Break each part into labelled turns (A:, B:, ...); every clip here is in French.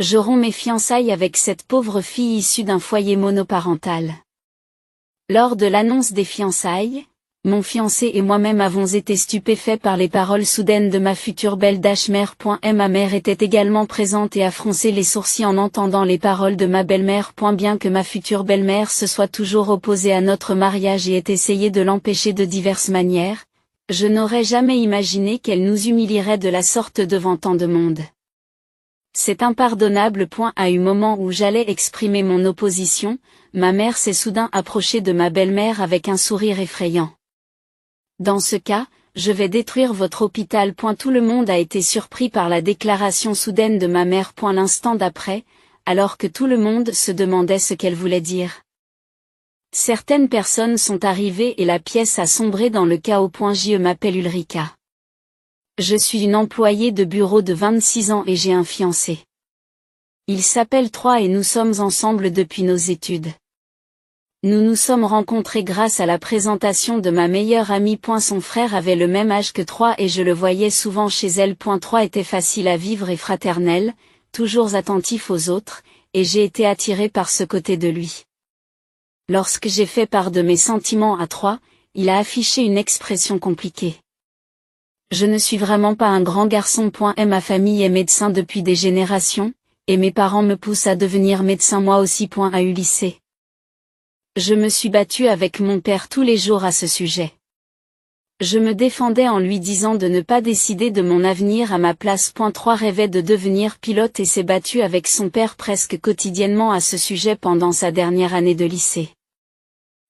A: Je romps mes fiançailles avec cette pauvre fille issue d'un foyer monoparental. Lors de l'annonce des fiançailles, mon fiancé et moi-même avons été stupéfaits par les paroles soudaines de ma future belle-mère. Ma mère était également présente et a froncé les sourcils en entendant les paroles de ma belle-mère. Bien que ma future belle-mère se soit toujours opposée à notre mariage et ait essayé de l'empêcher de diverses manières, je n'aurais jamais imaginé qu'elle nous humilierait de la sorte devant tant de monde. C'est impardonnable. À un moment où j'allais exprimer mon opposition, ma mère s'est soudain approchée de ma belle-mère avec un sourire effrayant. Dans ce cas, je vais détruire votre hôpital. Tout le monde a été surpris par la déclaration soudaine de ma mère. L'instant d'après, alors que tout le monde se demandait ce qu'elle voulait dire. Certaines personnes sont arrivées et la pièce a sombré dans le chaos. Je m'appelle Ulrika. Je suis une employée de bureau de 26 ans et j'ai un fiancé. Il s'appelle Troy et nous sommes ensemble depuis nos études. Nous nous sommes rencontrés grâce à la présentation de ma meilleure amie. Son frère avait le même âge que Troy et je le voyais souvent chez elle. Troy était facile à vivre et fraternel, toujours attentif aux autres, et j'ai été attirée par ce côté de lui. Lorsque j'ai fait part de mes sentiments à Troy, il a affiché une expression compliquée. Je ne suis vraiment pas un grand garçon. Ma famille est médecin depuis des générations, et mes parents me poussent à devenir médecin moi aussi. À eu lycée. Je me suis battue avec mon père tous les jours à ce sujet. Je me défendais en lui disant de ne pas décider de mon avenir à ma place. Troy rêvait de devenir pilote et s'est battu avec son père presque quotidiennement à ce sujet pendant sa dernière année de lycée.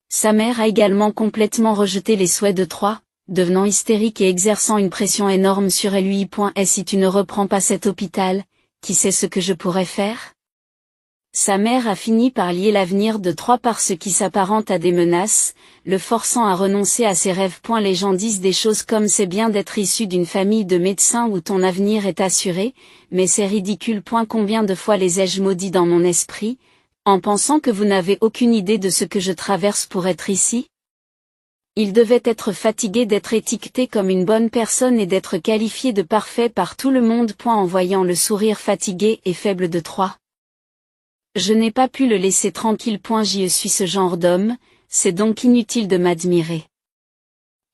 A: Sa mère a également complètement rejeté les souhaits de Troy, devenant hystérique et exerçant une pression énorme sur lui. Et si tu ne reprends pas cet hôpital, qui sait ce que je pourrais faire? Sa mère a fini par lier l'avenir de Troy par ce qui s'apparente à des menaces, le forçant à renoncer à ses rêves. Les gens disent des choses comme c'est bien d'être issu d'une famille de médecins où ton avenir est assuré, mais c'est ridicule. Combien de fois les ai-je maudits dans mon esprit, en pensant que vous n'avez aucune idée de ce que je traverse pour être ici? Il devait être fatigué d'être étiqueté comme une bonne personne et d'être qualifié de parfait par tout le monde. En voyant le sourire fatigué et faible de Troy. Je n'ai pas pu le laisser tranquille. Je suis ce genre d'homme, c'est donc inutile de m'admirer.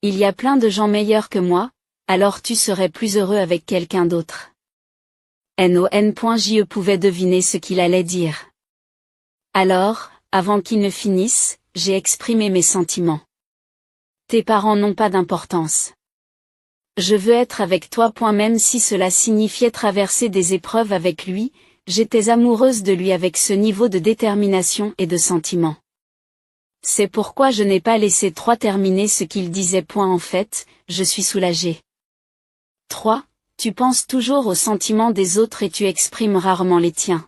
A: Il y a plein de gens meilleurs que moi, alors tu serais plus heureux avec quelqu'un d'autre. Je pouvais deviner ce qu'il allait dire. Alors, avant qu'il ne finisse, j'ai exprimé mes sentiments. Tes parents n'ont pas d'importance. Je veux être avec toi. Même si cela signifiait traverser des épreuves avec lui, j'étais amoureuse de lui avec ce niveau de détermination et de sentiment. C'est pourquoi je n'ai pas laissé Troy terminer ce qu'il disait. En fait, je suis soulagée. Troy, tu penses toujours aux sentiments des autres et tu exprimes rarement les tiens.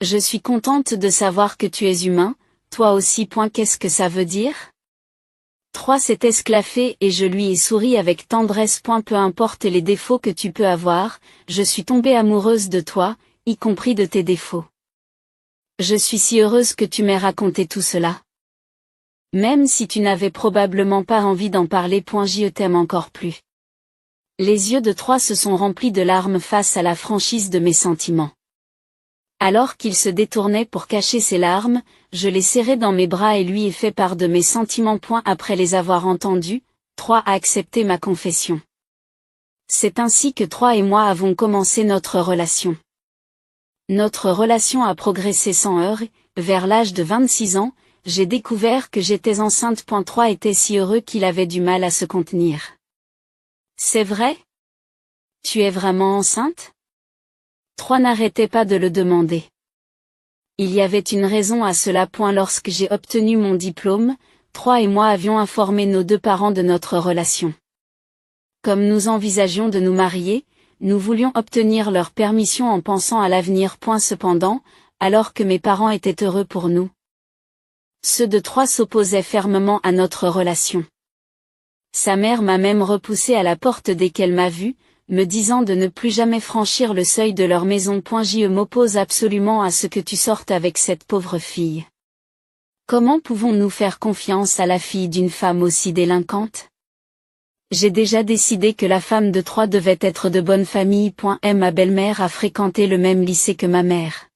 A: Je suis contente de savoir que tu es humain, toi aussi. Qu'est-ce que ça veut dire? Troy s'est esclaffé et je lui ai souri avec tendresse. Peu importe les défauts que tu peux avoir, je suis tombée amoureuse de toi, y compris de tes défauts. Je suis si heureuse que tu m'aies raconté tout cela. Même si tu n'avais probablement pas envie d'en parler. Je t'aime encore plus. Les yeux de Troy se sont remplis de larmes face à la franchise de mes sentiments. Alors qu'il se détournait pour cacher ses larmes, je l'ai serré dans mes bras et lui ai fait part de mes sentiments. Après les avoir entendus, Troy a accepté ma confession. C'est ainsi que Troy et moi avons commencé notre relation. Notre relation a progressé sans heurts, et, vers l'âge de 26 ans, j'ai découvert que j'étais enceinte. Troy était si heureux qu'il avait du mal à se contenir. C'est vrai? Tu es vraiment enceinte? Troy n'arrêtait pas de le demander. Il y avait une raison à cela. Lorsque j'ai obtenu mon diplôme, Troy et moi avions informé nos deux parents de notre relation. Comme nous envisagions de nous marier, nous voulions obtenir leur permission en pensant à l'avenir. Cependant, alors que mes parents étaient heureux pour nous, ceux de Troy s'opposaient fermement à notre relation. Sa mère m'a même repoussé à la porte dès qu'elle m'a vu, me disant de ne plus jamais franchir le seuil de leur maison. Je m'oppose absolument à ce que tu sortes avec cette pauvre fille. Comment pouvons-nous faire confiance à la fille d'une femme aussi délinquante? J'ai déjà décidé que la femme de 3 devait être de bonne famille. Ma belle-mère a fréquenté le même lycée que ma mère.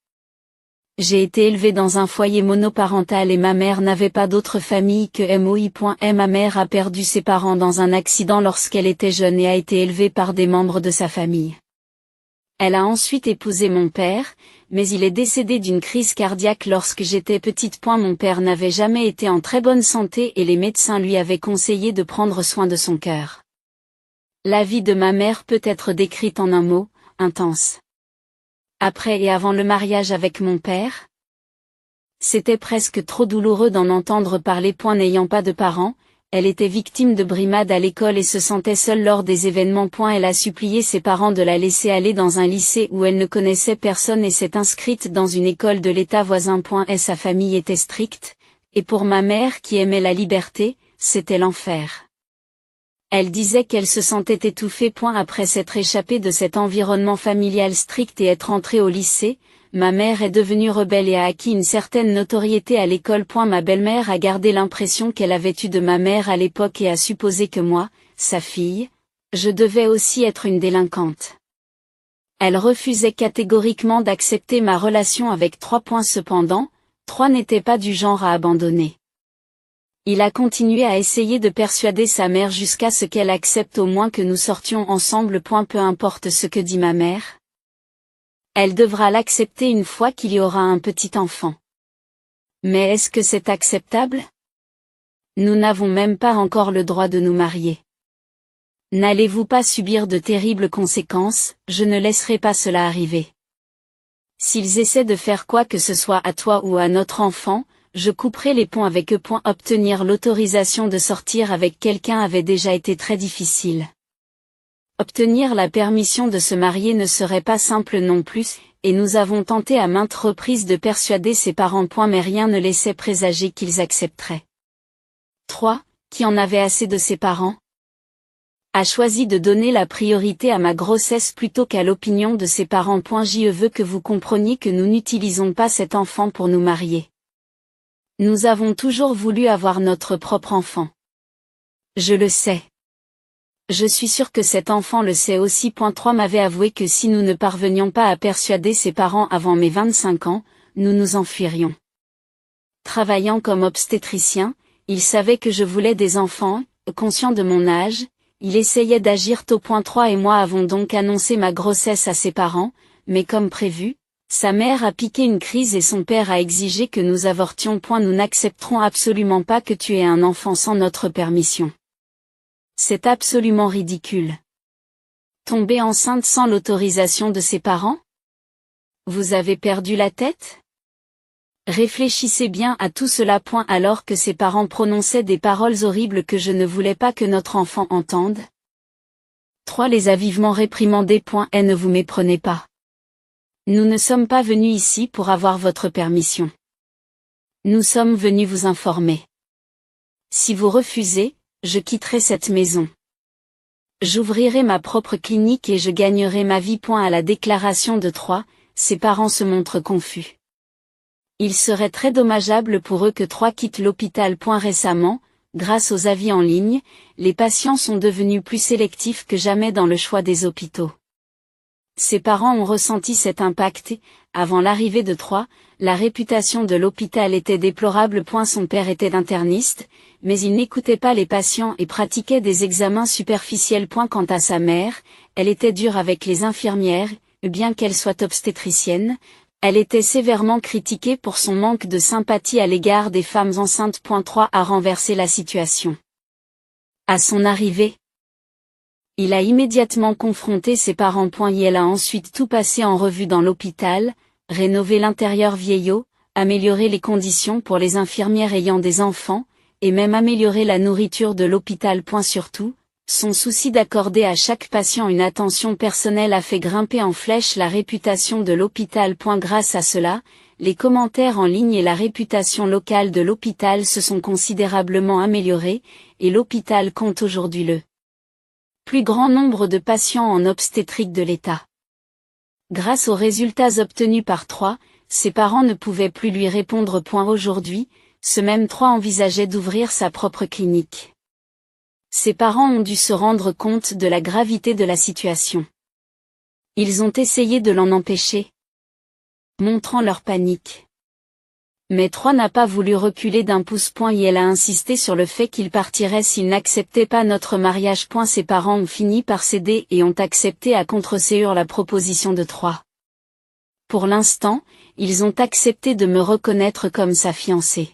A: J'ai été élevée dans un foyer monoparental et ma mère n'avait pas d'autre famille que moi. Ma mère a perdu ses parents dans un accident lorsqu'elle était jeune et a été élevée par des membres de sa famille. Elle a ensuite épousé mon père, mais il est décédé d'une crise cardiaque lorsque j'étais petite. Mon père n'avait jamais été en très bonne santé et les médecins lui avaient conseillé de prendre soin de son cœur. La vie de ma mère peut être décrite en un mot, intense. Après et avant le mariage avec mon père, c'était presque trop douloureux d'en entendre parler. N'ayant pas de parents, elle était victime de brimades à l'école et se sentait seule lors des événements. Elle a supplié ses parents de la laisser aller dans un lycée où elle ne connaissait personne et s'est inscrite dans une école de l'État voisin. Et sa famille était stricte, et pour ma mère qui aimait la liberté, c'était l'enfer. Elle disait qu'elle se sentait étouffée. Après s'être échappée de cet environnement familial strict et être entrée au lycée, ma mère est devenue rebelle et a acquis une certaine notoriété à l'école. Ma belle-mère a gardé l'impression qu'elle avait eue de ma mère à l'époque et a supposé que moi, sa fille, je devais aussi être une délinquante. Elle refusait catégoriquement d'accepter ma relation avec 3. Cependant, 3 n'était pas du genre à abandonner. Il a continué à essayer de persuader sa mère jusqu'à ce qu'elle accepte au moins que nous sortions ensemble. Peu importe ce que dit ma mère. Elle devra l'accepter une fois qu'il y aura un petit enfant. Mais est-ce que c'est acceptable? Nous n'avons même pas encore le droit de nous marier. N'allez-vous pas subir de terribles conséquences? Je ne laisserai pas cela arriver. S'ils essaient de faire quoi que ce soit à toi ou à notre enfant, je couperai les ponts avec eux. Obtenir l'autorisation de sortir avec quelqu'un avait déjà été très difficile. Obtenir la permission de se marier ne serait pas simple non plus, et nous avons tenté à maintes reprises de persuader ses parents. Mais rien ne laissait présager qu'ils accepteraient. 3. Qui en avait assez de ses parents? A choisi de donner la priorité à ma grossesse plutôt qu'à l'opinion de ses parents. Je veux que vous compreniez que nous n'utilisons pas cet enfant pour nous marier. Nous avons toujours voulu avoir notre propre enfant. Je le sais. Je suis sûre que cet enfant le sait aussi. 3 m'avait avoué que si nous ne parvenions pas à persuader ses parents avant mes 25 ans, nous nous enfuirions. Travaillant comme obstétricien, il savait que je voulais des enfants, conscient de mon âge, il essayait d'agir tôt. 3 et moi avons donc annoncé ma grossesse à ses parents, mais comme prévu, sa mère a piqué une crise et son père a exigé que nous avortions. Nous n'accepterons absolument pas que tu aies un enfant sans notre permission. C'est absolument ridicule. Tomber enceinte sans l'autorisation de ses parents? Vous avez perdu la tête? Réfléchissez bien à tout cela. Alors que ses parents prononçaient des paroles horribles que je ne voulais pas que notre enfant entende. 3 les a vivement réprimandés. Et ne vous méprenez pas. Nous ne sommes pas venus ici pour avoir votre permission. Nous sommes venus vous informer. Si vous refusez, je quitterai cette maison. J'ouvrirai ma propre clinique et je gagnerai ma vie. À la déclaration de 3, ses parents se montrent confus. Il serait très dommageable pour eux que 3 quittent l'hôpital. Récemment, grâce aux avis en ligne, les patients sont devenus plus sélectifs que jamais dans le choix des hôpitaux. Ses parents ont ressenti cet impact et, avant l'arrivée de 3, la réputation de l'hôpital était déplorable. Son père était interniste, mais il n'écoutait pas les patients et pratiquait des examens superficiels. Quant à sa mère, elle était dure avec les infirmières, bien qu'elle soit obstétricienne, elle était sévèrement critiquée pour son manque de sympathie à l'égard des femmes enceintes. 3 a renversé la situation. À son arrivée, il a immédiatement confronté ses parents. Elle a ensuite tout passé en revue dans l'hôpital, rénové l'intérieur vieillot, amélioré les conditions pour les infirmières ayant des enfants, et même amélioré la nourriture de l'hôpital. Surtout, son souci d'accorder à chaque patient une attention personnelle a fait grimper en flèche la réputation de l'hôpital. Grâce à cela, les commentaires en ligne et la réputation locale de l'hôpital se sont considérablement améliorés, et l'hôpital compte aujourd'hui le plus grand nombre de patients en obstétrique de l'État. Grâce aux résultats obtenus par 3, ses parents ne pouvaient plus lui répondre. Aujourd'hui, ce même 3 envisageait d'ouvrir sa propre clinique. Ses parents ont dû se rendre compte de la gravité de la situation. Ils ont essayé de l'en empêcher, montrant leur panique. Mais Troy n'a pas voulu reculer d'un pouce. Et elle a insisté sur le fait qu'il partirait s'il n'acceptait pas notre mariage. Ses parents ont fini par céder et ont accepté à contre-séur la proposition de Troy. Pour l'instant, ils ont accepté de me reconnaître comme sa fiancée.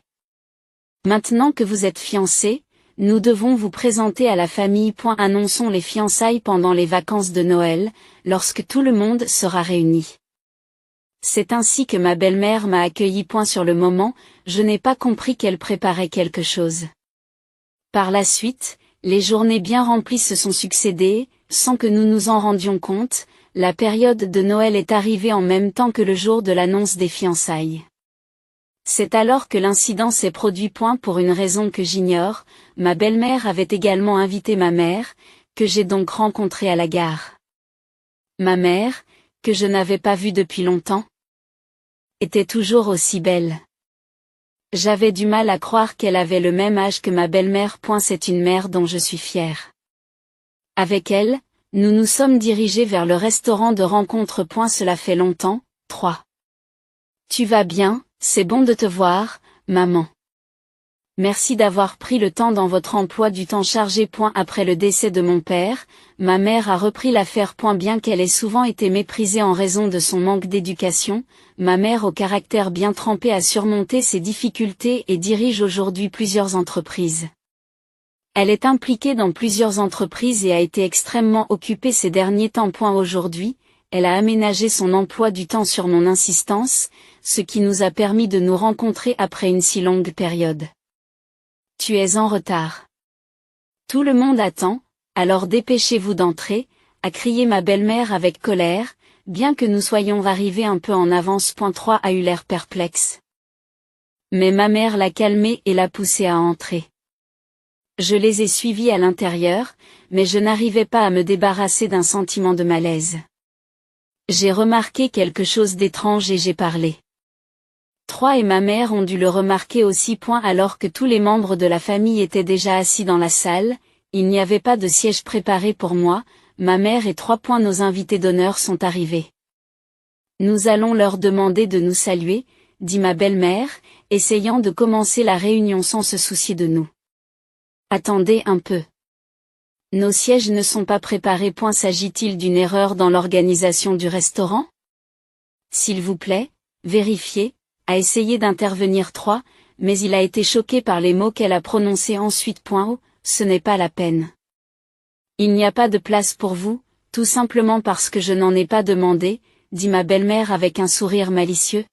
A: Maintenant que vous êtes fiancés, nous devons vous présenter à la famille. Annonçons les fiançailles pendant les vacances de Noël, lorsque tout le monde sera réuni. C'est ainsi que ma belle-mère m'a accueilli. Sur le moment, je n'ai pas compris qu'elle préparait quelque chose. Par la suite, les journées bien remplies se sont succédées, sans que nous nous en rendions compte. La période de Noël est arrivée en même temps que le jour de l'annonce des fiançailles. C'est alors que l'incident s'est produit. Pour une raison que j'ignore, ma belle-mère avait également invité ma mère, que j'ai donc rencontrée à la gare. Ma mère, que je n'avais pas vue depuis longtemps, était toujours aussi belle. J'avais du mal à croire qu'elle avait le même âge que ma belle-mère. C'est une mère dont je suis fière. Avec elle, nous nous sommes dirigés vers le restaurant de rencontre. Cela fait longtemps, Troy. Tu vas bien, c'est bon de te voir, maman. Merci d'avoir pris le temps dans votre emploi du temps chargé. Après le décès de mon père, ma mère a repris l'affaire. Bien qu'elle ait souvent été méprisée en raison de son manque d'éducation, ma mère au caractère bien trempé a surmonté ses difficultés et dirige aujourd'hui plusieurs entreprises. Elle est impliquée dans plusieurs entreprises et a été extrêmement occupée ces derniers temps. Aujourd'hui, elle a aménagé son emploi du temps sur mon insistance, ce qui nous a permis de nous rencontrer après une si longue période. Tu es en retard. Tout le monde attend, alors dépêchez-vous d'entrer, a crié ma belle-mère avec colère, bien que nous soyons arrivés un peu en avance. Troy a eu l'air perplexe. Mais ma mère l'a calmé et l'a poussé à entrer. Je les ai suivis à l'intérieur, mais je n'arrivais pas à me débarrasser d'un sentiment de malaise. J'ai remarqué quelque chose d'étrange et j'ai parlé. Troy et ma mère ont dû le remarquer aussi. Alors que tous les membres de la famille étaient déjà assis dans la salle, il n'y avait pas de siège préparé pour moi, ma mère et Troy. Nos invités d'honneur sont arrivés. Nous allons leur demander de nous saluer, dit ma belle-mère, essayant de commencer la réunion sans se soucier de nous. Attendez un peu. Nos sièges ne sont pas préparés. S'agit-il d'une erreur dans l'organisation du restaurant? S'il vous plaît, vérifiez, a essayé d'intervenir Troy, mais il a été choqué par les mots qu'elle a prononcés ensuite. Oh, ce n'est pas la peine. Il n'y a pas de place pour vous, tout simplement parce que je n'en ai pas demandé, dit ma belle-mère avec un sourire malicieux.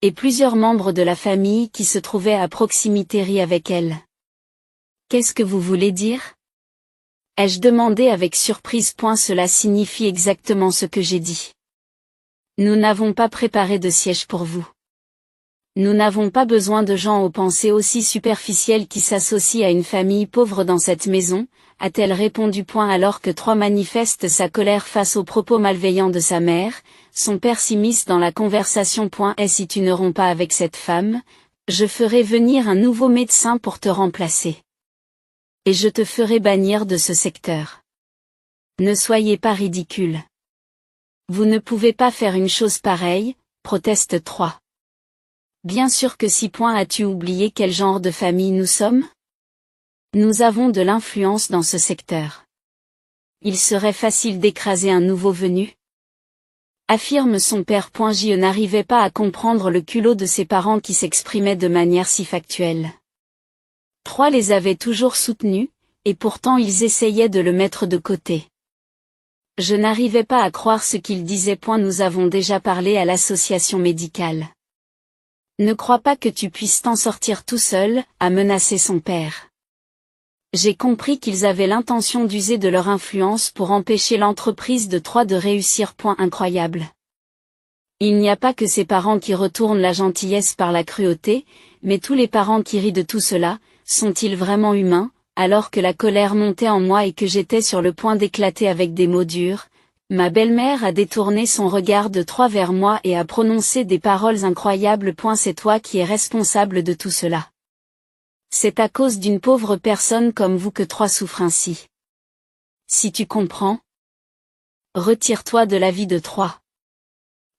A: Et plusieurs membres de la famille qui se trouvaient à proximité rient avec elle. Qu'est-ce que vous voulez dire? Ai-je demandé avec surprise. Cela signifie exactement ce que j'ai dit. Nous n'avons pas préparé de siège pour vous. Nous n'avons pas besoin de gens aux pensées aussi superficielles qui s'associent à une famille pauvre dans cette maison, a-t-elle répondu. Alors que Troy manifeste sa colère face aux propos malveillants de sa mère, son père s'immisce dans la conversation. Et si tu ne romps pas avec cette femme, je ferai venir un nouveau médecin pour te remplacer. Et je te ferai bannir de ce secteur. Ne soyez pas ridicule. Vous ne pouvez pas faire une chose pareille, proteste Troy. Bien sûr que si. As-tu oublié quel genre de famille nous sommes? Nous avons de l'influence dans ce secteur. Il serait facile d'écraser un nouveau venu. Affirme son père. Je n'arrivais pas à comprendre le culot de ses parents qui s'exprimaient de manière si factuelle. Troy les avait toujours soutenus, et pourtant ils essayaient de le mettre de côté. Je n'arrivais pas à croire ce qu'il disait. Nous avons déjà parlé à l'association médicale. Ne crois pas que tu puisses t'en sortir tout seul, a menacé son père. J'ai compris qu'ils avaient l'intention d'user de leur influence pour empêcher l'entreprise de Troy de réussir. Incroyable. Il n'y a pas que ses parents qui retournent la gentillesse par la cruauté, mais tous les parents qui rient de tout cela, sont-ils vraiment humains? Alors que la colère montait en moi et que j'étais sur le point d'éclater avec des mots durs, ma belle-mère a détourné son regard de Troy vers moi et a prononcé des paroles incroyables. C'est toi qui es responsable de tout cela. C'est à cause d'une pauvre personne comme vous que 3 souffre ainsi. Si tu comprends, retire-toi de la vie de 3.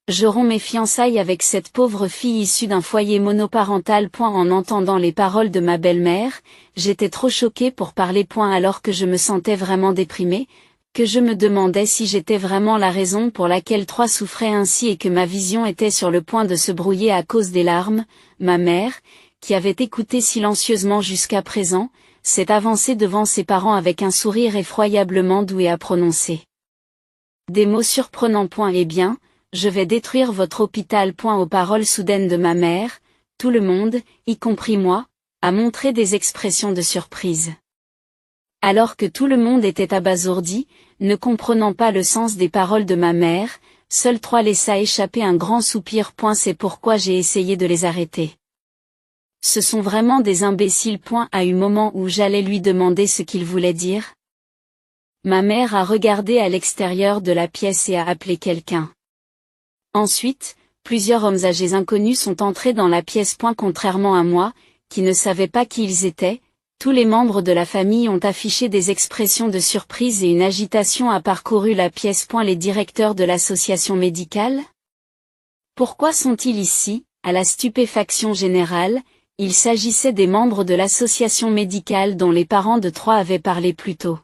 A: Je romps mes fiançailles avec cette pauvre fille issue d'un foyer monoparental. En entendant les paroles de ma belle-mère, j'étais trop choquée pour parler. Alors que je me sentais vraiment déprimée, que je me demandais si j'étais vraiment la raison pour laquelle 3 souffraient ainsi et que ma vision était sur le point de se brouiller à cause des larmes, ma mère, qui avait écouté silencieusement jusqu'à présent, s'est avancée devant ses parents avec un sourire effroyablement doux et a prononcé des mots surprenants. Eh bien, je vais détruire votre hôpital. Aux paroles soudaines de ma mère, tout le monde, y compris moi, a montré des expressions de surprise. Alors que tout le monde était abasourdi, ne comprenant pas le sens des paroles de ma mère, seul 3 laissa échapper un grand soupir. C'est pourquoi j'ai essayé de les arrêter. Ce sont vraiment des imbéciles. À un moment où j'allais lui demander ce qu'il voulait dire, ma mère a regardé à l'extérieur de la pièce et a appelé quelqu'un. Ensuite, plusieurs hommes âgés inconnus sont entrés dans la pièce. Contrairement à moi, qui ne savais pas qui ils étaient, tous les membres de la famille ont affiché des expressions de surprise et une agitation a parcouru la pièce. Les directeurs de l'association médicale? Pourquoi sont-ils ici? À la stupéfaction générale, il s'agissait des membres de l'association médicale dont les parents de 3 avaient parlé plus tôt.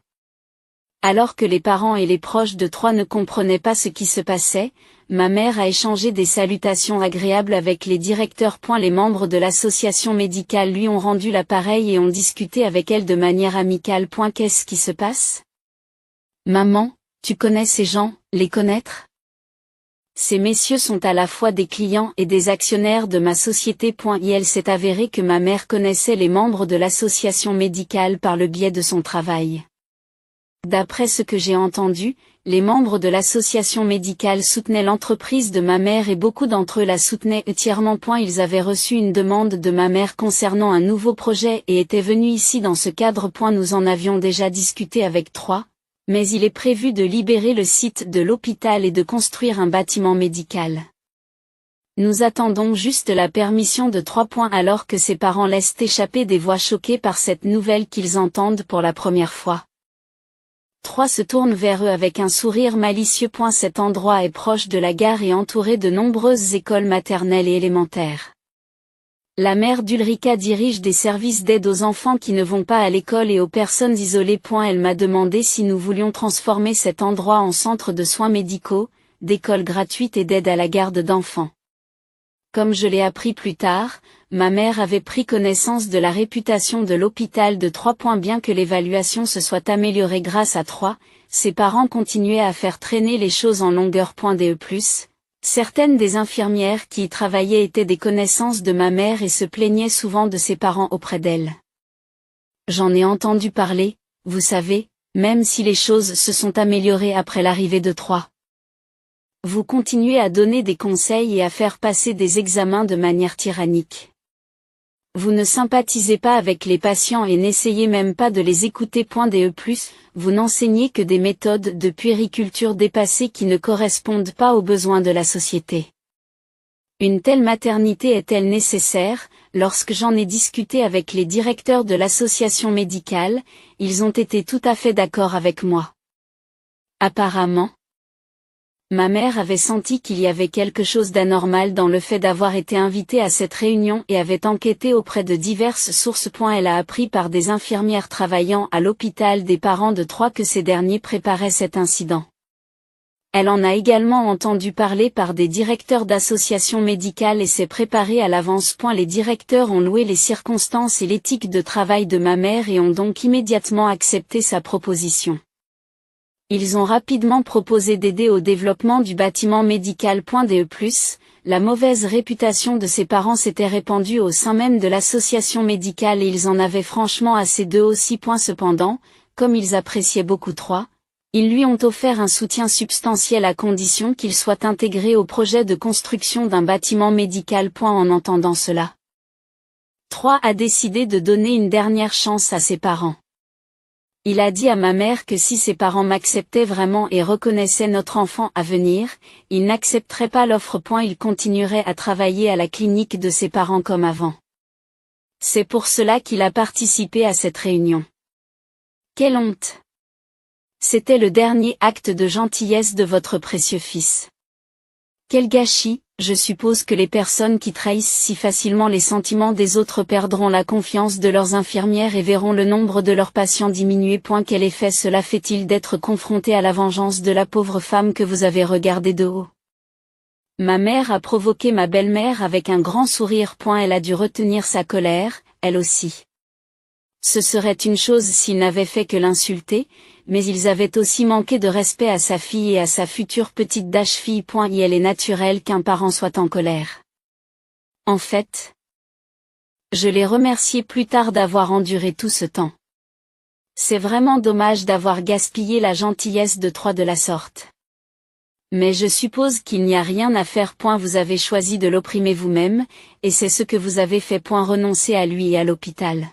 A: Alors que les parents et les proches de 3 ne comprenaient pas ce qui se passait, ma mère a échangé des salutations agréables avec les directeurs. Les membres de l'association médicale lui ont rendu l'appareil et ont discuté avec elle de manière amicale. Qu'est-ce qui se passe? Maman, tu connais ces gens, les connaître? Ces messieurs sont à la fois des clients et des actionnaires de ma société. Il s'est avéré que ma mère connaissait les membres de l'association médicale par le biais de son travail. D'après ce que j'ai entendu, les membres de l'association médicale soutenaient l'entreprise de ma mère et beaucoup d'entre eux la soutenaient entièrement. Ils avaient reçu une demande de ma mère concernant un nouveau projet et étaient venus ici dans ce cadre. Nous en avions déjà discuté avec 3, mais il est prévu de libérer le site de l'hôpital et de construire un bâtiment médical. Nous attendons juste la permission de 3. Alors que ses parents laissent échapper des voix choquées par cette nouvelle qu'ils entendent pour la première fois. 3 se tourne vers eux avec un sourire malicieux. Cet endroit est proche de la gare et entouré de nombreuses écoles maternelles et élémentaires. La mère d'Ulrika dirige des services d'aide aux enfants qui ne vont pas à l'école et aux personnes isolées. Elle m'a demandé si nous voulions transformer cet endroit en centre de soins médicaux, d'école gratuite et d'aide à la garde d'enfants. Comme je l'ai appris plus tard, ma mère avait pris connaissance de la réputation de l'hôpital de 3. Bien que l'évaluation se soit améliorée grâce à 3, ses parents continuaient à faire traîner les choses en longueur. Certaines des infirmières qui y travaillaient étaient des connaissances de ma mère et se plaignaient souvent de ses parents auprès d'elle. J'en ai entendu parler, vous savez, même si les choses se sont améliorées après l'arrivée de 3. Vous continuez à donner des conseils et à faire passer des examens de manière tyrannique. Vous ne sympathisez pas avec les patients et n'essayez même pas de les écouter. Vous n'enseignez que des méthodes de puériculture dépassées qui ne correspondent pas aux besoins de la société. Une telle maternité est-elle nécessaire? Lorsque j'en ai discuté avec les directeurs de l'association médicale, ils ont été tout à fait d'accord avec moi. Apparemment, ma mère avait senti qu'il y avait quelque chose d'anormal dans le fait d'avoir été invitée à cette réunion et avait enquêté auprès de diverses sources. Elle a appris par des infirmières travaillant à l'hôpital des parents de 3 que ces derniers préparaient cet incident. Elle en a également entendu parler par des directeurs d'associations médicales et s'est préparée à l'avance. Les directeurs ont loué les circonstances et l'éthique de travail de ma mère et ont donc immédiatement accepté sa proposition. Ils ont rapidement proposé d'aider au développement du bâtiment médical. La mauvaise réputation de ses parents s'était répandue au sein même de l'association médicale et ils en avaient franchement assez d'eux aussi. Cependant, comme ils appréciaient beaucoup 3, ils lui ont offert un soutien substantiel à condition qu'il soit intégré au projet de construction d'un bâtiment médical. En entendant cela, 3 a décidé de donner une dernière chance à ses parents. Il a dit à ma mère que si ses parents m'acceptaient vraiment et reconnaissaient notre enfant à venir, il n'accepterait pas l'offre. Il continuerait à travailler à la clinique de ses parents comme avant. C'est pour cela qu'il a participé à cette réunion. Quelle honte! C'était le dernier acte de gentillesse de votre précieux fils. Quel gâchis! Je suppose que les personnes qui trahissent si facilement les sentiments des autres perdront la confiance de leurs infirmières et verront le nombre de leurs patients diminuer. Quel effet cela fait-il d'être confronté à la vengeance de la pauvre femme que vous avez regardée de haut? Ma mère a provoqué ma belle-mère avec un grand sourire. Elle a dû retenir sa colère, elle aussi. Ce serait une chose s'ils n'avaient fait que l'insulter, mais ils avaient aussi manqué de respect à sa fille et à sa future petite fille. Et elle est naturelle qu'un parent soit en colère. En fait, je les remerciais plus tard d'avoir enduré tout ce temps. C'est vraiment dommage d'avoir gaspillé la gentillesse de Troy de la sorte. Mais je suppose qu'il n'y a rien à faire. Vous avez choisi de l'opprimer vous-même, et c'est ce que vous avez fait. Renoncer à lui et à l'hôpital.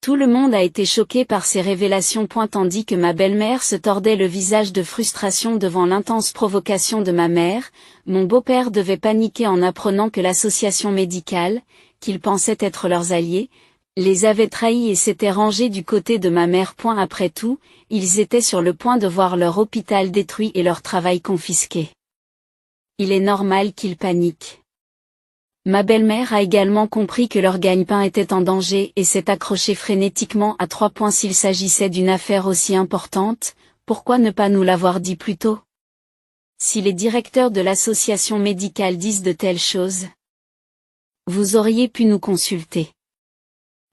A: Tout le monde a été choqué par ces révélations. Tandis que ma belle-mère se tordait le visage de frustration devant l'intense provocation de ma mère, mon beau-père devait paniquer en apprenant que l'association médicale, qu'ils pensaient être leurs alliés, les avait trahis et s'était rangé du côté de ma mère. Après tout, ils étaient sur le point de voir leur hôpital détruit et leur travail confisqué. Il est normal qu'ils paniquent. Ma belle-mère a également compris que leur gagne-pain était en danger et s'est accrochée frénétiquement à 3 points. S'il s'agissait d'une affaire aussi importante, pourquoi ne pas nous l'avoir dit plus tôt? Si les directeurs de l'association médicale disent de telles choses, vous auriez pu nous consulter.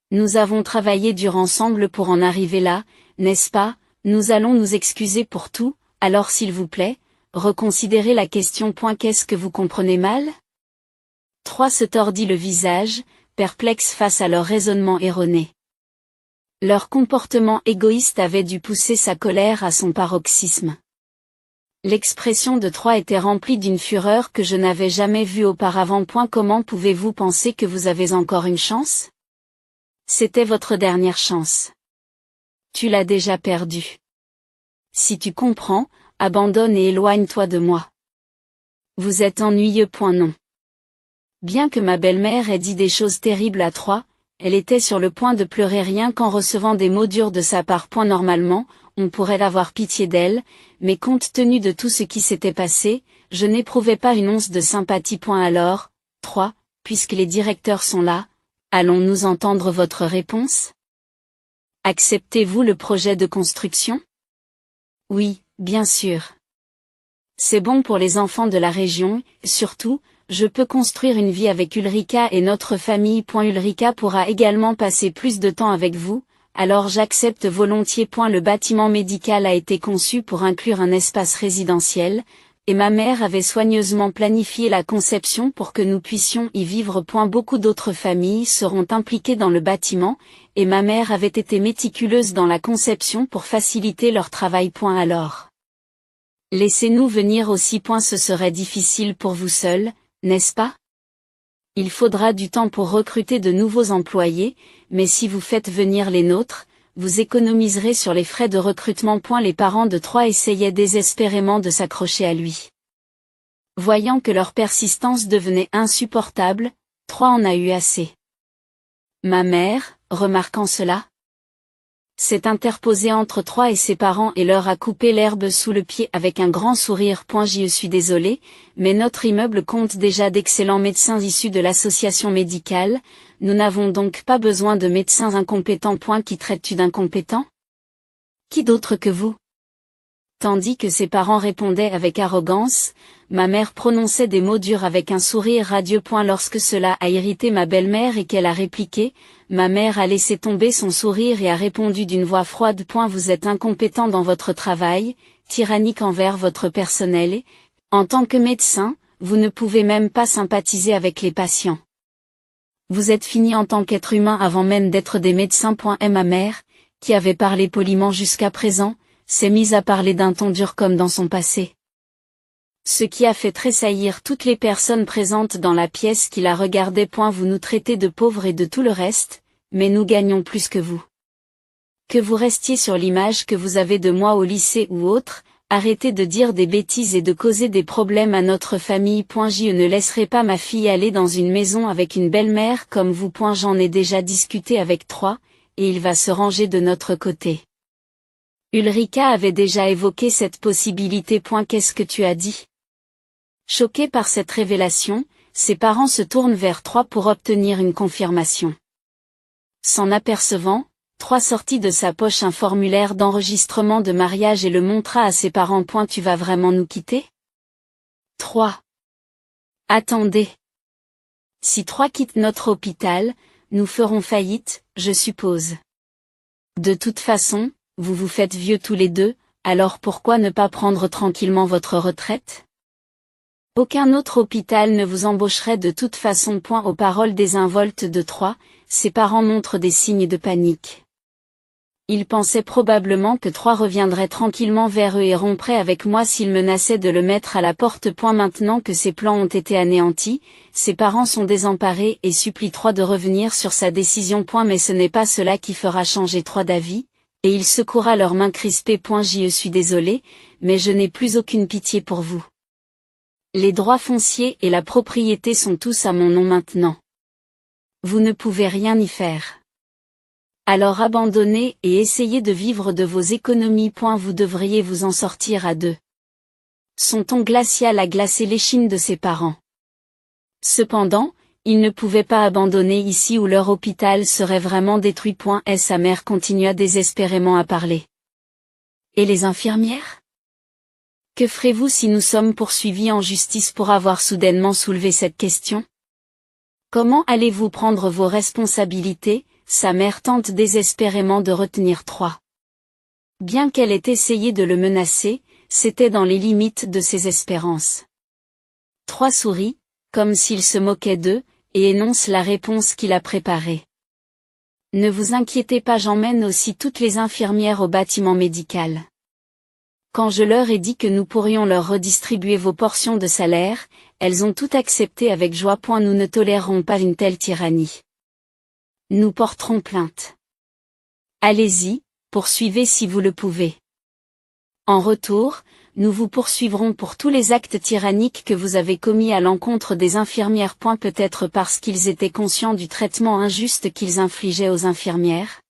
A: Nous avons travaillé dur ensemble pour en arriver là, n'est-ce pas? Nous allons nous excuser pour tout, alors s'il vous plaît, reconsidérez la question. Qu'est-ce que vous comprenez mal? Troy se tordit le visage, perplexe face à leur raisonnement erroné. Leur comportement égoïste avait dû pousser sa colère à son paroxysme. L'expression de Troy était remplie d'une fureur que je n'avais jamais vue auparavant. Comment pouvez-vous penser que vous avez encore une chance? C'était votre dernière chance. Tu l'as déjà perdue. Si tu comprends, abandonne et éloigne-toi de moi. Vous êtes ennuyeux. Non. Bien que ma belle-mère ait dit des choses terribles à Troy, elle était sur le point de pleurer rien qu'en recevant des mots durs de sa part. Normalement, on pourrait avoir pitié d'elle, mais compte tenu de tout ce qui s'était passé, je n'éprouvais pas une once de sympathie. Alors, Troy, puisque les directeurs sont là, allons-nous entendre votre réponse? Acceptez-vous le projet de construction? Oui, bien sûr. C'est bon pour les enfants de la région, surtout, je peux construire une vie avec Ulrika et notre famille. Ulrika pourra également passer plus de temps avec vous, alors j'accepte volontiers. Le bâtiment médical a été conçu pour inclure un espace résidentiel, et ma mère avait soigneusement planifié la conception pour que nous puissions y vivre. Beaucoup d'autres familles seront impliquées dans le bâtiment, et ma mère avait été méticuleuse dans la conception pour faciliter leur travail. Alors, laissez-nous venir aussi. Ce serait difficile pour vous seul, n'est-ce pas? Il faudra du temps pour recruter de nouveaux employés, mais si vous faites venir les nôtres, vous économiserez sur les frais de recrutement. Les parents de Troy essayaient désespérément de s'accrocher à lui. Voyant que leur persistance devenait insupportable, Troy en a eu assez. Ma mère, remarquant cela, s'est interposée entre Troy et ses parents et leur a coupé l'herbe sous le pied avec un grand sourire. Je suis désolé, mais notre immeuble compte déjà d'excellents médecins issus de l'association médicale, nous n'avons donc pas besoin de médecins incompétents. Qui traites-tu d'incompétents? Qui d'autre que vous? Tandis que ses parents répondaient avec arrogance, ma mère prononçait des mots durs avec un sourire radieux. Lorsque cela a irrité ma belle-mère et qu'elle a répliqué, ma mère a laissé tomber son sourire et a répondu d'une voix froide. Vous êtes incompétent dans votre travail, tyrannique envers votre personnel et, en tant que médecin, vous ne pouvez même pas sympathiser avec les patients. Vous êtes fini en tant qu'être humain avant même d'être des médecins. Et ma mère, qui avait parlé poliment jusqu'à présent, s'est mise à parler d'un ton dur comme dans son passé. Ce qui a fait tressaillir toutes les personnes présentes dans la pièce qui la regardaient. Vous nous traitez de pauvres et de tout le reste, mais nous gagnons plus que vous. Que vous restiez sur l'image que vous avez de moi au lycée ou autre, arrêtez de dire des bêtises et de causer des problèmes à notre famille. Je ne laisserai pas ma fille aller dans une maison avec une belle-mère comme vous. J'en ai déjà discuté avec Troy, et il va se ranger de notre côté. Ulrika avait déjà évoqué cette possibilité. Qu'est-ce que tu as dit? Choqué par cette révélation, ses parents se tournent vers Troy pour obtenir une confirmation. S'en apercevant, Troy sortit de sa poche un formulaire d'enregistrement de mariage et le montra à ses parents. Tu vas vraiment nous quitter? Troy. Attendez. Si Troy quitte notre hôpital, nous ferons faillite, je suppose. De toute façon, vous vous faites vieux tous les deux, alors pourquoi ne pas prendre tranquillement votre retraite? Aucun autre hôpital ne vous embaucherait de toute façon. Aux paroles désinvoltes de Troy, ses parents montrent des signes de panique. Ils pensaient probablement que Troy reviendrait tranquillement vers eux et romprait avec moi s'ils menaçaient de le mettre à la porte. Maintenant que ses plans ont été anéantis, ses parents sont désemparés et supplient Troy de revenir sur sa décision. Mais ce n'est pas cela qui fera changer Troy d'avis, et il secoura leurs mains crispées. Je suis désolé, mais je n'ai plus aucune pitié pour vous. Les droits fonciers et la propriété sont tous à mon nom maintenant. Vous ne pouvez rien y faire. Alors abandonnez et essayez de vivre de vos économies. Vous devriez vous en sortir à deux. Son ton glacial a glacé l'échine de ses parents. Cependant, ils ne pouvaient pas abandonner ici où leur hôpital serait vraiment détruit. Et sa mère continua désespérément à parler. Et les infirmières? Que ferez-vous si nous sommes poursuivis en justice pour avoir soudainement soulevé cette question? Comment allez-vous prendre vos responsabilités? Sa mère tente désespérément de retenir Troy. Bien qu'elle ait essayé de le menacer, c'était dans les limites de ses espérances. Troy sourit, comme s'il se moquait d'eux, et énonce la réponse qu'il a préparée. Ne vous inquiétez pas, j'emmène aussi toutes les infirmières au bâtiment médical. Quand je leur ai dit que nous pourrions leur redistribuer vos portions de salaire, elles ont tout accepté avec joie. Nous ne tolérerons pas une telle tyrannie. Nous porterons plainte. Allez-y, poursuivez si vous le pouvez. En retour, nous vous poursuivrons pour tous les actes tyranniques que vous avez commis à l'encontre des infirmières. Peut-être parce qu'ils étaient conscients du traitement injuste qu'ils infligeaient aux infirmières.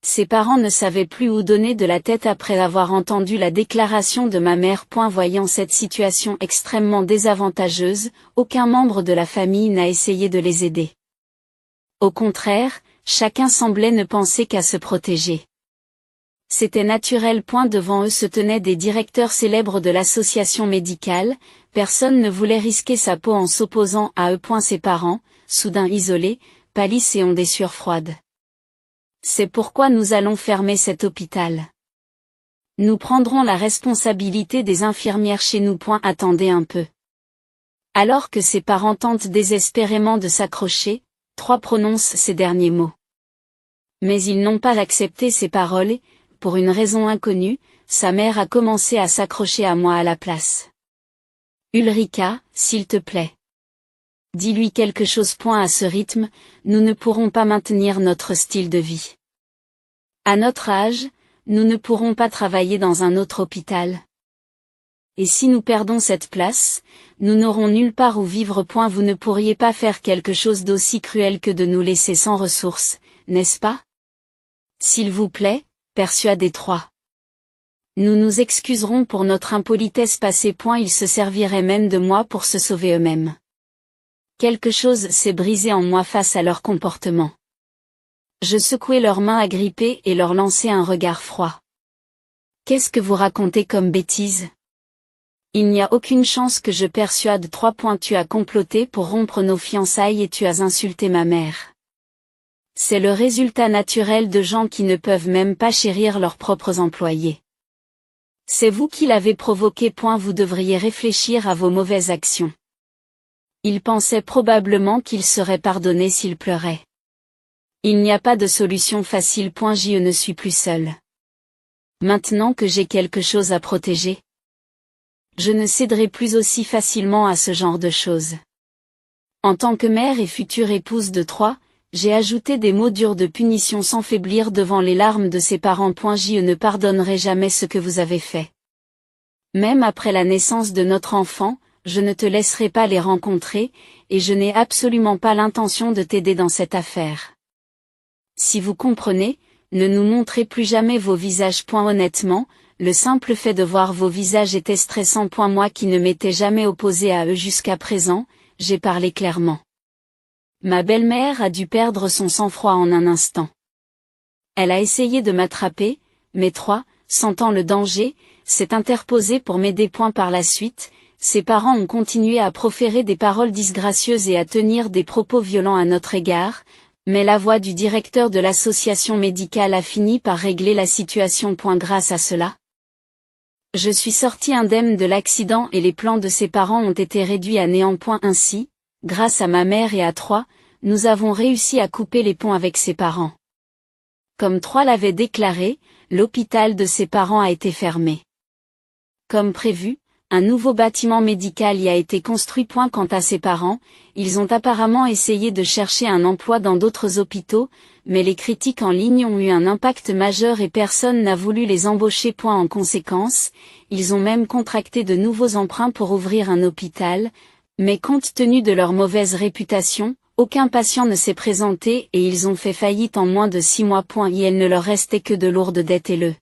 A: Ses parents ne savaient plus où donner de la tête après avoir entendu la déclaration de ma mère. Voyant cette situation extrêmement désavantageuse, aucun membre de la famille n'a essayé de les aider. Au contraire, chacun semblait ne penser qu'à se protéger. C'était naturel. Devant eux se tenaient des directeurs célèbres de l'association médicale, personne ne voulait risquer sa peau en s'opposant à eux. Ses parents, soudain isolés, pâlissent et ont des sueurs froides. C'est pourquoi nous allons fermer cet hôpital. Nous prendrons la responsabilité des infirmières chez nous. Attendez un peu. Alors que ses parents tentent désespérément de s'accrocher, Troy prononce ces derniers mots. Mais ils n'ont pas accepté ces paroles et, pour une raison inconnue, sa mère a commencé à s'accrocher à moi à la place. Ulrika, s'il te plaît. Dis-lui quelque chose. À ce rythme, nous ne pourrons pas maintenir notre style de vie. À notre âge, nous ne pourrons pas travailler dans un autre hôpital. Et si nous perdons cette place, nous n'aurons nulle part où vivre. Vous ne pourriez pas faire quelque chose d'aussi cruel que de nous laisser sans ressources, n'est-ce pas? S'il vous plaît, persuadez Troy. Nous nous excuserons pour notre impolitesse passée. Ils se serviraient même de moi pour se sauver eux-mêmes. Quelque chose s'est brisé en moi face à leur comportement. Je secouai leurs mains agrippées et leur lançai un regard froid. Qu'est-ce que vous racontez comme bêtise? Il n'y a aucune chance que je persuade Troy. Tu as comploté pour rompre nos fiançailles et tu as insulté ma mère. C'est le résultat naturel de gens qui ne peuvent même pas chérir leurs propres employés. C'est vous qui l'avez provoqué. Vous devriez réfléchir à vos mauvaises actions. Il pensait probablement qu'il serait pardonné s'il pleurait. Il n'y a pas de solution facile. Je ne suis plus seule. Maintenant que j'ai quelque chose à protéger, je ne céderai plus aussi facilement à ce genre de choses. En tant que mère et future épouse de Troy, j'ai ajouté des mots durs de punition sans faiblir devant les larmes de ses parents. Je ne pardonnerai jamais ce que vous avez fait. Même après la naissance de notre enfant, je ne te laisserai pas les rencontrer, et je n'ai absolument pas l'intention de t'aider dans cette affaire. Si vous comprenez, ne nous montrez plus jamais vos visages. Honnêtement, le simple fait de voir vos visages était stressant. Moi qui ne m'étais jamais opposé à eux jusqu'à présent, j'ai parlé clairement. Ma belle-mère a dû perdre son sang-froid en un instant. Elle a essayé de m'attraper, mais sentant le danger, s'est interposée pour m'aider. Par la suite, ses parents ont continué à proférer des paroles disgracieuses et à tenir des propos violents à notre égard, mais la voix du directeur de l'association médicale a fini par régler la situation. Grâce à cela, je suis sortie indemne de l'accident et les plans de ses parents ont été réduits à néant. Ainsi, grâce à ma mère et à nous avons réussi à couper les ponts avec ses parents. Comme l'avait déclaré, l'hôpital de ses parents a été fermé. Comme prévu, un nouveau bâtiment médical y a été construit. Quant à ses parents, ils ont apparemment essayé de chercher un emploi dans d'autres hôpitaux, mais les critiques en ligne ont eu un impact majeur et personne n'a voulu les embaucher. En conséquence, ils ont même contracté de nouveaux emprunts pour ouvrir un hôpital, mais compte tenu de leur mauvaise réputation, aucun patient ne s'est présenté et ils ont fait faillite en moins de 6 mois. Il ne leur restait que de lourdes dettes et le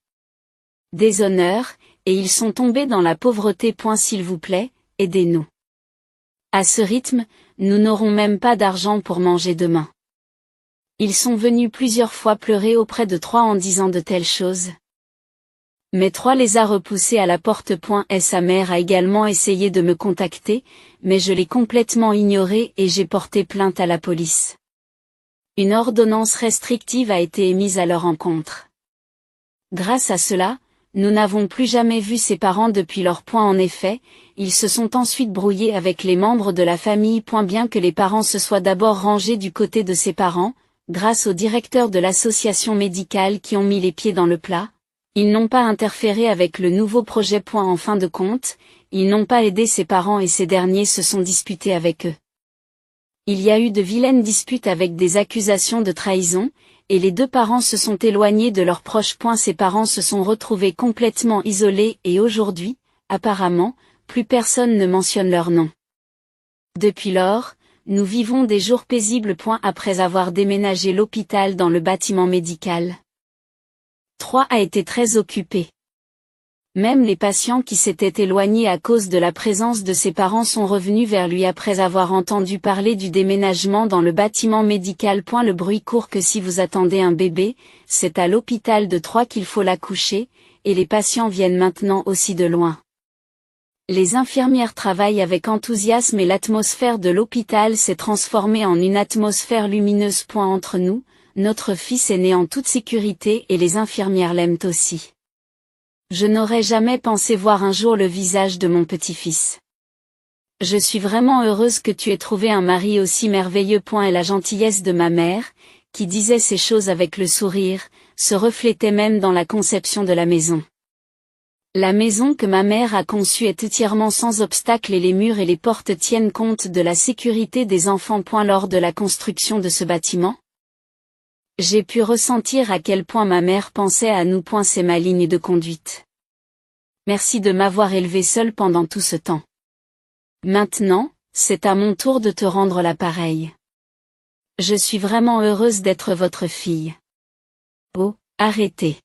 A: déshonneur, et ils sont tombés dans la pauvreté. S'il vous plaît, aidez-nous. À ce rythme, nous n'aurons même pas d'argent pour manger demain. Ils sont venus plusieurs fois pleurer auprès de en disant de telles choses. Mais les a repoussés à la porte. Sa mère a également essayé de me contacter, mais je l'ai complètement ignoré et j'ai porté plainte à la police. Une ordonnance restrictive a été émise à leur encontre. Grâce à cela, nous n'avons plus jamais vu ses parents depuis leur. En effet, ils se sont ensuite brouillés avec les membres de la famille. Bien que les parents se soient d'abord rangés du côté de ses parents, grâce au directeur de l'association médicale qui ont mis les pieds dans le plat, ils n'ont pas interféré avec le nouveau projet. En fin de compte, ils n'ont pas aidé ses parents et ces derniers se sont disputés avec eux. Il y a eu de vilaines disputes avec des accusations de trahison, et les deux parents se sont éloignés de leurs proches. Ses parents se sont retrouvés complètement isolés et aujourd'hui, apparemment, plus personne ne mentionne leur nom. Depuis lors, nous vivons des jours paisibles. Après avoir déménagé l'hôpital dans le bâtiment médical. A été très occupé. Même les patients qui s'étaient éloignés à cause de la présence de ses parents sont revenus vers lui après avoir entendu parler du déménagement dans le bâtiment médical. Le bruit court que si vous attendez un bébé, c'est à l'hôpital de qu'il faut l'accoucher, et les patients viennent maintenant aussi de loin. Les infirmières travaillent avec enthousiasme et l'atmosphère de l'hôpital s'est transformée en une atmosphère lumineuse. Entre nous, notre fils est né en toute sécurité et les infirmières l'aiment aussi. Je n'aurais jamais pensé voir un jour le visage de mon petit-fils. Je suis vraiment heureuse que tu aies trouvé un mari aussi merveilleux. Et la gentillesse de ma mère, qui disait ces choses avec le sourire, se reflétait même dans la conception de la maison. La maison que ma mère a conçue est entièrement sans obstacle et les murs et les portes tiennent compte de la sécurité des enfants. Lors de la construction de ce bâtiment, j'ai pu ressentir à quel point ma mère pensait à nous. C'est ma ligne de conduite. Merci de m'avoir élevée seule pendant tout ce temps. Maintenant, c'est à mon tour de te rendre l'appareil. Je suis vraiment heureuse d'être votre fille. Oh, arrêtez.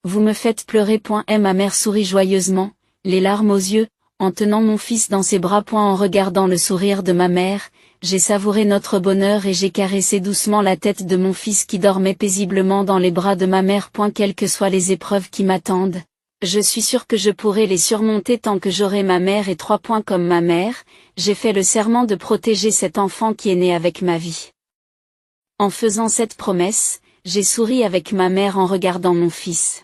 A: Vous me faites pleurer. Ma mère sourit joyeusement, les larmes aux yeux, en tenant mon fils dans ses bras. En regardant le sourire de ma mère, j'ai savouré notre bonheur et j'ai caressé doucement la tête de mon fils qui dormait paisiblement dans les bras de ma mère. Quelles que soient les épreuves qui m'attendent, je suis sûre que je pourrai les surmonter tant que j'aurai ma mère et comme ma mère, j'ai fait le serment de protéger cet enfant qui est né avec ma vie. En faisant cette promesse, j'ai souri avec ma mère en regardant mon fils.